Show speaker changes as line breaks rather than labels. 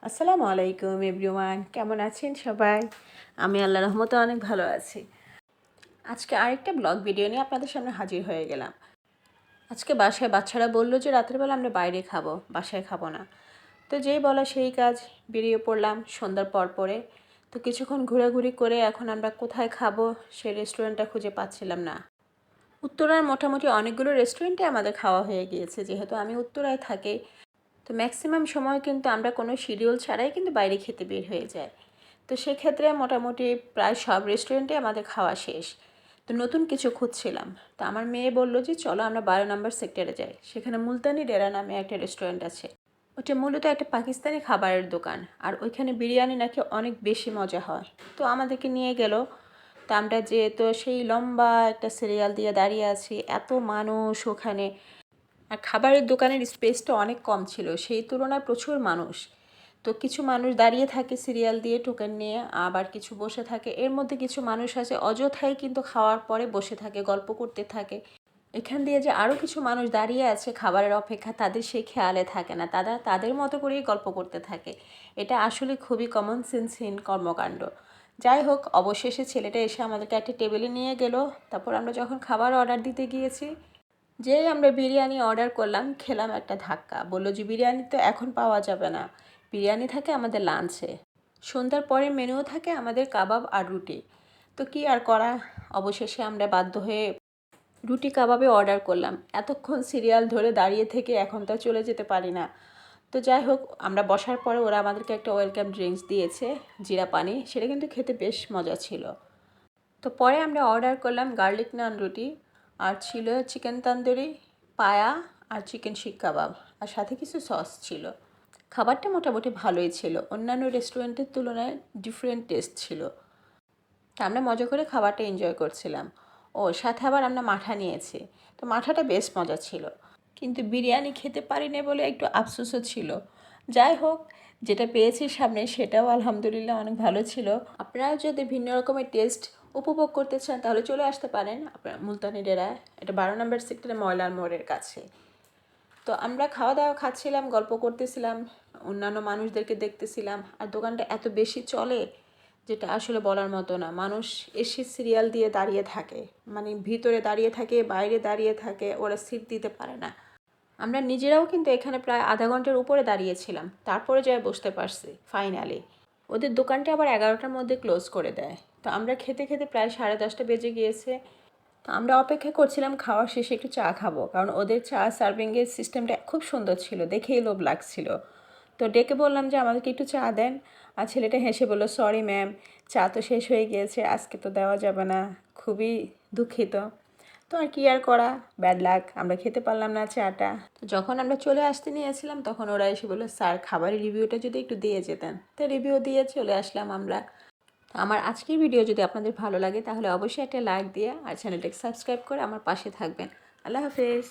আসসালামু আলাইকুম এভরিওয়ান, কেমন আছেন সবাই? আমি আল্লাহর রহমতে অনেক ভালো আছি। আজকে আরেকটা ব্লগ ভিডিও নিয়ে আপনাদের সামনে হাজির হয়ে গেলাম। আজকে বাসায় বাচ্চারা বললো যে রাত্রেবেলা আমরা বাইরে খাবো, বাসায় খাবো না। তো যেই বলা সেই কাজ, বেরিয়ে পড়লাম সন্ধ্যার পরে। তো কিছুক্ষণ ঘোরাঘুরি করে এখন আমরা কোথায় খাবো সেই রেস্টুরেন্টটা খুঁজে পাচ্ছিলাম না। উত্তরার মোটামুটি অনেকগুলো রেস্টুরেন্টে আমাদের খাওয়া হয়ে গিয়েছে, যেহেতু আমি উত্তরায় থাকি। তো ম্যাক্সিমাম সময় কিন্তু আমরা কোনো শিডিউল ছাড়াই কিন্তু বাইরে খেতে বের হয়ে যাই। তো সেক্ষেত্রে মোটামুটি প্রায় সব রেস্টুরেন্টে আমাদের খাওয়া শেষ। তো নতুন কিছু খুঁজছিলাম। তো আমার মেয়ে বলল যে চলো আমরা 12 নম্বর সেক্টরে যাই, সেখানে মুলতানি ডেরা নামে একটা রেস্টুরেন্ট আছে। ওটা মূলত একটা পাকিস্তানি খাবারের দোকান, আর ওইখানে বিরিয়ানি নাকি অনেক বেশি মজা হয়। তো আমাদেরকে নিয়ে গেল। তো আমরা যেহেতু সেই লম্বা একটা সিরিয়াল দিয়ে দাঁড়িয়ে আছি, এত মানুষ ওখানে। আর খাবারের দোকানের স্পেসটা অনেক কম ছিল, সেই তুলনায় প্রচুর মানুষ। তো কিছু মানুষ দাঁড়িয়ে থাকে সিরিয়াল দিয়ে টোকেন নিয়ে, আবার কিছু বসে থাকে। এর মধ্যে কিছু মানুষ আছে অযথাই কিন্তু খাওয়ার পরে বসে থাকে, গল্প করতে থাকে। এখান দিয়ে যে আরও কিছু মানুষ দাঁড়িয়ে আছে খাবারের অপেক্ষা, তাদের সেই খেয়ালে থাকে না, তারা তাদের মতো করেই গল্প করতে থাকে। এটা আসলে খুবই কমন সেন্সহীন কর্মকাণ্ড। যাই হোক, অবশেষে ছেলেটা এসে আমাদেরকে একটা টেবিলে নিয়ে গেল। তারপর আমরা যখন খাবার অর্ডার দিতে গিয়েছি, যেই আমরা বিরিয়ানি অর্ডার করলাম, খেলাম একটা ধাক্কা। বললো যে বিরিয়ানি তো এখন পাওয়া যাবে না, বিরিয়ানি থাকে আমাদের লাঞ্চে। সন্ধ্যার পরে মেনুও থাকে আমাদের কাবাব আর রুটি। তো কি আর করা, অবশেষে আমরা বাধ্য হয়ে রুটি কাবাবে অর্ডার করলাম। এতক্ষণ সিরিয়াল ধরে দাঁড়িয়ে থেকে এখন তো চলে যেতে পারি না। তো যাই হোক, আমরা বসার পরে ওরা আমাদেরকে একটা ওয়েলকাম ড্রিঙ্কস দিয়েছে, জিরা পানি। সেটা কিন্তু খেতে বেশ মজা ছিল। তো পরে আমরা অর্ডার করলাম গার্লিক নান রুটি, আর ছিল চিকেন তন্দুরি, পায়া, আর চিকেন শিক কাবাব, আর সাথে কিছু সস ছিল। খাবারটা মোটামুটি ভালোই ছিল, অন্যান্য রেস্টুরেন্টের তুলনায় ডিফারেন্ট টেস্ট ছিল। তা আমরা মজা করে খাবারটা এনজয় করছিলাম। ও সাথে আবার আমরা মাঠা নিয়েছি। তো মাঠাটা বেশ মজা ছিল, কিন্তু বিরিয়ানি খেতে পারিনি বলে একটু আফসোসও ছিল। যাই হোক, যেটা পেয়েছি সামনে সেটাও আলহামদুলিল্লাহ অনেক ভালো ছিল। আপনারা যদি ভিন্ন রকমের টেস্ট উপভোগ করতে চান তাহলে চলে আসতে পারেন আপনার মুলতানি ডেরায়। এটা 12 নম্বর সেক্টরে ময়লার মোড়ের কাছে। তো আমরা খাওয়া দাওয়া খাচ্ছিলাম, গল্প করতেছিলাম, অন্যান্য মানুষদেরকে দেখতেছিলাম। আর দোকানটা এত বেশি চলে যেটা আসলে বলার মতো না। মানুষ এসে সিরিয়াল দিয়ে দাঁড়িয়ে থাকে, মানে ভিতরে দাঁড়িয়ে থাকে, বাইরে দাঁড়িয়ে থাকে, ওরা সিট দিতে পারে না। আমরা নিজেরাও কিন্তু এখানে প্রায় আধা ঘন্টার উপরে দাঁড়িয়েছিলাম, তারপরে যাই বসতে পারছি ফাইনালি। ওদের দোকানটা আবার 11টার মধ্যে ক্লোজ করে দেয়। তো আমরা খেতে খেতে প্রায় 10:30 বেজে গিয়েছে। তো আমরা অপেক্ষা করছিলাম খাওয়ার শেষে একটু চা খাবো, কারণ ওদের চা সার্ভিংয়ের সিস্টেমটা খুব সুন্দর ছিল, দেখেই লোভ লাগছিল। তো ডেকে বললাম যে আমাদেরকে একটু চা দেন। আর ছেলেটা হেসে বলল, সরি ম্যাম, চা তো শেষ হয়ে গিয়েছে, আজকে তো দেওয়া যাবে না, খুবই দুঃখিত। তো আর কি আর করা, ব্যাড লাক, আমরা খেতে পারলাম না চাটা। তো যখন আমরা চলে আসতে নিয়েছিলাম তখন ওরা এসে বললো, স্যার খাবারের রিভিউটা যদি একটু দিয়ে যেতেন। তো রিভিউ দিয়ে চলে আসলাম আমরা। আমার আজকের ভিডিও যদি আপনাদের ভালো লাগে তাহলে অবশ্যই একটা লাইক দিয়ে আর চ্যানেলটাকে সাবস্ক্রাইব করে আমার পাশে থাকবেন। আল্লাহ হাফেজ।